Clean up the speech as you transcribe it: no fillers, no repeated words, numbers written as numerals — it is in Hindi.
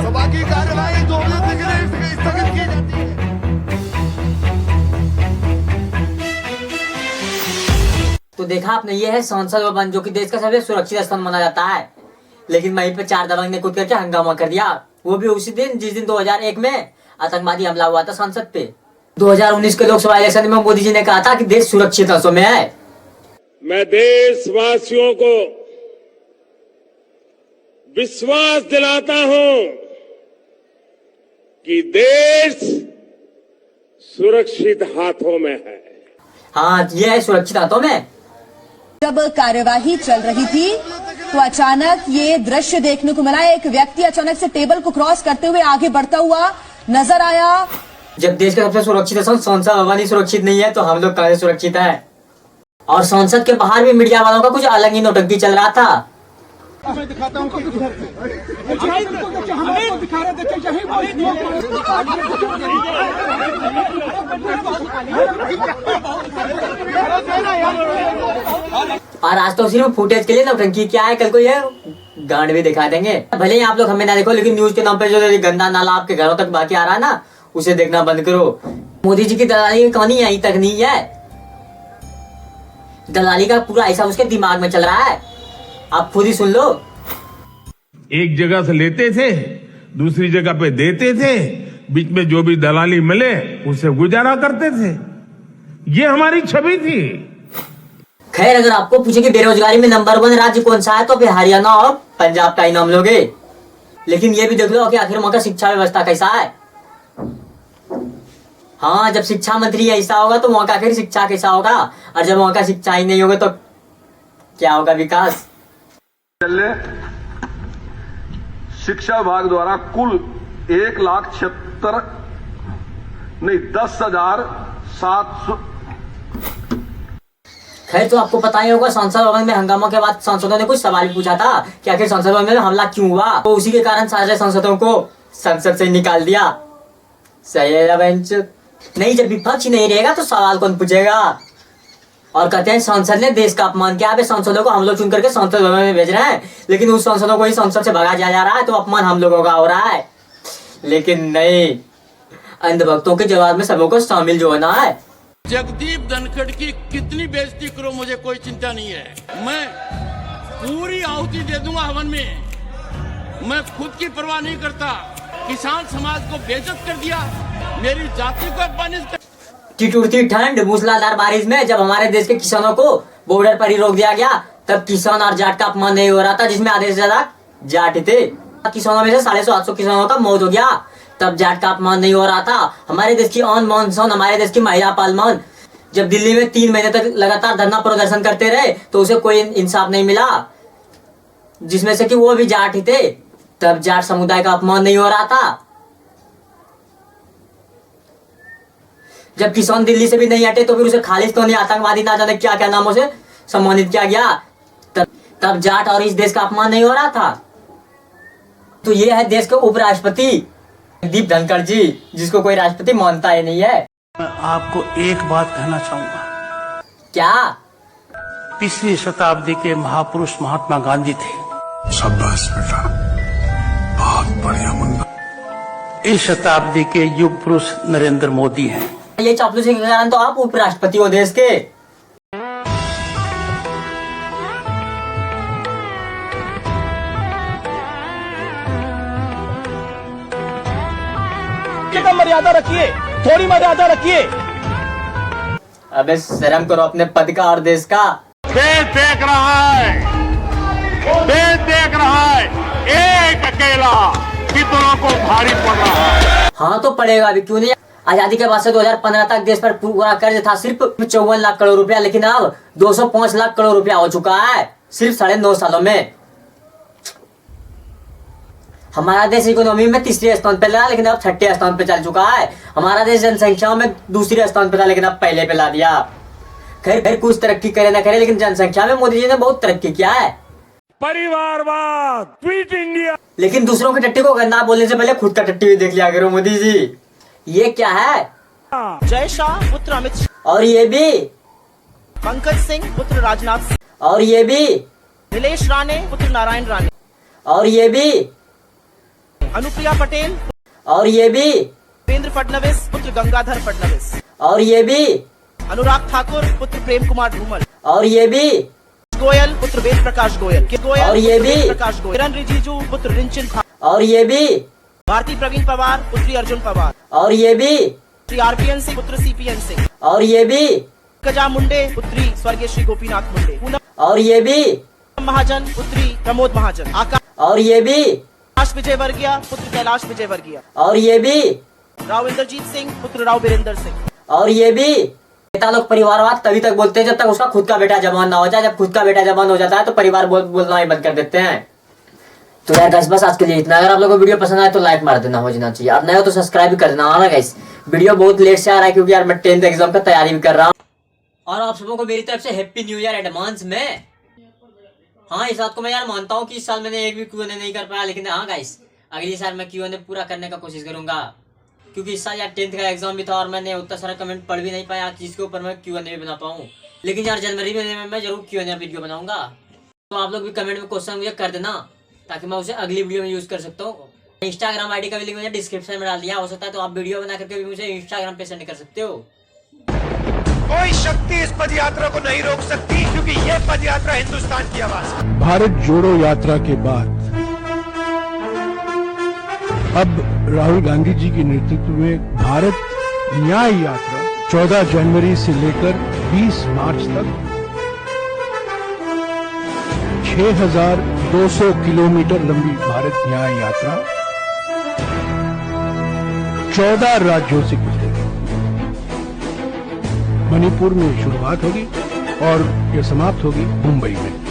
बाकी कार्यवाही 2 बजे तक स्थगित की जाती है। तो देखा आपने, ये है संसद भवन जो कि देश का सबसे सुरक्षित स्थान माना जाता है, लेकिन वहीं पे 4 दबंग ने कूद करके हंगामा कर दिया। वो भी उसी दिन जिस दिन 2001 में आतंकवादी हमला हुआ था संसद पे। 2019 के लोकसभा इलेक्शन में मोदी जी ने कहा था कि देश सुरक्षित हाथों में है। मैं देशवासियों को विश्वास दिलाता हूं कि देश सुरक्षित हाथों में है। हाँ, ये है सुरक्षित हाथों में। जब कार्यवाही चल रही थी तो अचानक ये दृश्य देखने को मिला। एक व्यक्ति अचानक से टेबल को क्रॉस करते हुए आगे बढ़ता हुआ नजर आया। जब देश का सबसे सुरक्षित स्थान संसद भवन ही सुरक्षित नहीं है तो हम लोग कहां सुरक्षित है। और संसद के बाहर भी मीडिया वालों का कुछ अलग ही नौटंकी चल रहा था। मैं दिखाता हूं और आज तो सिर्फ फुटेज के लिए नौटंकी क्या है, कल को ये गांड भी दिखा देंगे। भले ही आप लोग हमें ना देखो, लेकिन न्यूज के नाम पे जो गंदा नाला आपके घरों तक बाकी आ रहा है ना, उसे देखना बंद करो। मोदी जी की दलाली की कहानी यहीं तक नहीं है। दलाली का पूरा ऐसा उसके दिमाग में चल रहा है, आप खुद ही सुन लो। एक जगह से लेते थे, दूसरी जगह पे देते थे, बीच में जो भी दलाली मिले उससे गुजारा करते थे। ये हमारी छवि थी। खैर, अगर आपको पूछे कि बेरोजगारी में नंबर 1 राज्य कौन सा है तो फिर हरियाणा और पंजाब का ही नाम लोगे। लेकिन ये भी देख लो कि आखिर वहां का शिक्षा व्यवस्था कैसा है। हाँ, जब शिक्षा मंत्री ऐसा होगा तो वहां का आखिर शिक्षा कैसा होगा, और जब वहां का शिक्षा ही नहीं होगा तो क्या होगा विकास। शिक्षा विभाग द्वारा कुल 10,700। खैर, तो आपको पता ही होगा संसद भवन में हंगामा के बाद सांसदों ने कुछ सवाल पूछा था कि आखिर संसद भवन में हमला क्यों हुआ। तो उसी के कारण सारे सांसदों को संसद से निकाल दिया। सही है बेंच। नहीं, जब विपक्ष नहीं रहेगा तो सवाल कौन पूछेगा। और कहते हैं संसद ने देश का अपमान किया। सांसदों को हम लोग चुन करके संसद भवन में भेज रहे हैं, लेकिन उस सांसदों को ही संसद से भगा दिया जा रहा है, तो अपमान हम लोगों का हो रहा है। लेकिन नहीं, अंधभक्तों के जवाब में सबों को शामिल जो होना है। जगदीप धनखड़ की कितनी बेइज्जती करो मुझे कोई चिंता नहीं है। मैं पूरी आहुति दे दूंगा हवन में। मैं खुद की परवाह नहीं करता। किसान समाज को बेइज्जत कर दिया, मेरी जाति को अपमानित कर। टिटुरती ठंड, मूसलाधार बारिश में जब हमारे देश के किसानों को बॉर्डर पर ही रोक दिया गया, तब किसान और जाट का अपमान नहीं हो रहा था, जिसमें आधे से ज्यादा जाट थे। किसानों में से 750 किसानों का मौत हो गया, तब जाट का अपमान नहीं हो रहा था। हमारे देश की ऑन मॉनसून, हमारे देश की महिला पालमान जब दिल्ली में 3 महीने तक लगातार धरना प्रदर्शन करते रहे तो उसे कोई इंसाफ नहीं मिला, जिसमें से कि वो भी जाट ही थे, तब जाट समुदाय का अपमान नहीं हो रहा था। जब किसान दिल्ली से भी नहीं हटे तो फिर उसे खालिस्तानी आतंकवादी ना जाने क्या क्या नामों से सम्मानित किया गया, तब जाट और इस देश का अपमान नहीं हो रहा था। तो ये है देश के उपराष्ट्रपति जगदीप धनखड़ जी, जिसको कोई राष्ट्रपति मानता ही नहीं है। मैं आपको एक बात कहना चाहूंगा। क्या? 20वीं शताब्दी के महापुरुष महात्मा गांधी थे। शाबाश बेटा, बहुत बढ़िया मुन्ना। इस शताब्दी के युग पुरुष नरेंद्र मोदी हैं। ये चापलूसी के कारण तो आप उपराष्ट्रपति हो देश के। मर्यादा रखिए, थोड़ी मर्यादा रखिए। अबे शर्म करो अपने पद का और देश का। देश देख रहा है, देश देख रहा है, एक अकेला कितनों को भारी पड़ रहा है। हाँ तो पड़ेगा भी, क्यों नहीं। आजादी के बाद से 2015 तक देश पर पूरा कर्ज था सिर्फ 54 लाख करोड़ रुपया, लेकिन अब 205 लाख करोड़ रुपया हो चुका है सिर्फ 9.5 सालों में। हमारा देश इकोनॉमी में 3रे स्थान पे लगा, लेकिन अब 6ठे स्थान पे चल चुका है। हमारा देश जनसंख्या में 2रे स्थान पे था, लेकिन अब पहले पे ला दिया। खैर कुछ तरक्की करे ना करे, लेकिन जनसंख्या में मोदी जी ने बहुत तरक्की किया है। परिवारवाद, क्विट इंडिया। लेकिन दूसरों के टट्टी को गंदा बोलने से पहले खुद का टट्टी भी देख लिया करो मोदी जी। ये क्या है? जय शाह पुत्र अमित शाह। और ये भी पंकज सिंह पुत्र राजनाथ सिंह। और ये भी नीलेश राणे पुत्र नारायण राणे। और ये भी अनुप्रिया पटेल, और ये भी, देवेंद्र फडणवीस पुत्र गंगाधर फडणवीस, और ये भी, अनुराग ठाकुर पुत्र प्रेम कुमार धूमल, और ये भी, गोयल पुत्र वेद प्रकाश गोयल, और ये भी, प्रकाश गोयल, किरण रिजिजू पुत्र रिंचन, और ये भी, भारती प्रवीण पवार पुत्री अर्जुन पवार, और ये भी, श्री आरपीएन सिंह पुत्र सीपीएन सिंह, और ये भी, गजा मुंडे पुत्री स्वर्गीय श्री गोपीनाथ मुंडे, पूनम और ये भी, महाजन पुत्री प्रमोद महाजन, आकाश और ये भी, विजय वर्गीय पुत्र कैलाश विजय वर्गीय, और ये भी, राव इंद्रजीत सिंह पुत्र राव बीरेंद्र सिंह, और ये भी। नेता लोग परिवारवाद तभी तक बोलते हैं जब तक उसका खुद का बेटा जवान ना हो जाए। जब खुद का बेटा जवान हो जाता है तो परिवार बोलना ही बंद कर देते हैं। तो यार गाइस बस आज के लिए इतना। अगर आप लोगों को वीडियो पसंद आए तो लाइक मार देना, हो जाना चाहिए। अब नए हो तो सब्सक्राइब भी कर देना। हाँ गाइस, वीडियो बहुत लेट से आ रहा है क्योंकि यार मैं 10th एग्जाम का तैयारी भी कर रहा हूँ। और आप सबों को मेरी तरफ से हैप्पी न्यू ईयर एडवांस में। हाँ, इस बात को मैं यार मानता हूँ कि इस साल मैंने एक भी Q&A नहीं कर पाया, लेकिन हाँ गाइस अगली साल मैं Q&A पूरा करने का कोशिश करूंगा, क्योंकि इस साल यार 10th का एग्जाम भी था और मैंने उतना सारा कमेंट पढ़ भी नहीं पाया जिसके ऊपर मैं Q&A भी बना पाऊँ। लेकिन यार जनवरी महीने में मैं जरूर Q&A वीडियो बनाऊंगा। तो आप लोग भी कमेंट में क्वेश्चन मुझे कर देना ताकि मैं उसे अगली वीडियो में यूज कर सकता हूँ। इंस्टाग्राम आईडी का भी लिंक मैंने डिस्क्रिप्शन में डाल दिया, हो सकता है तो आप वीडियो बना करके भी मुझे इंस्टाग्राम पे सेंड कर सकते हो। कोई शक्ति इस पद यात्रा को नहीं रोक सकती, क्योंकि ये पद यात्रा हिंदुस्तान की आवाज है। भारत जोड़ो यात्रा के बाद अब राहुल गांधी जी के नेतृत्व में भारत न्याय यात्रा 14 जनवरी से लेकर 20 मार्च तक 6,200 किलोमीटर लंबी भारत न्याय यात्रा 14 राज्यों से गुजरेगी। मणिपुर में शुरुआत होगी और यह समाप्त होगी मुंबई में।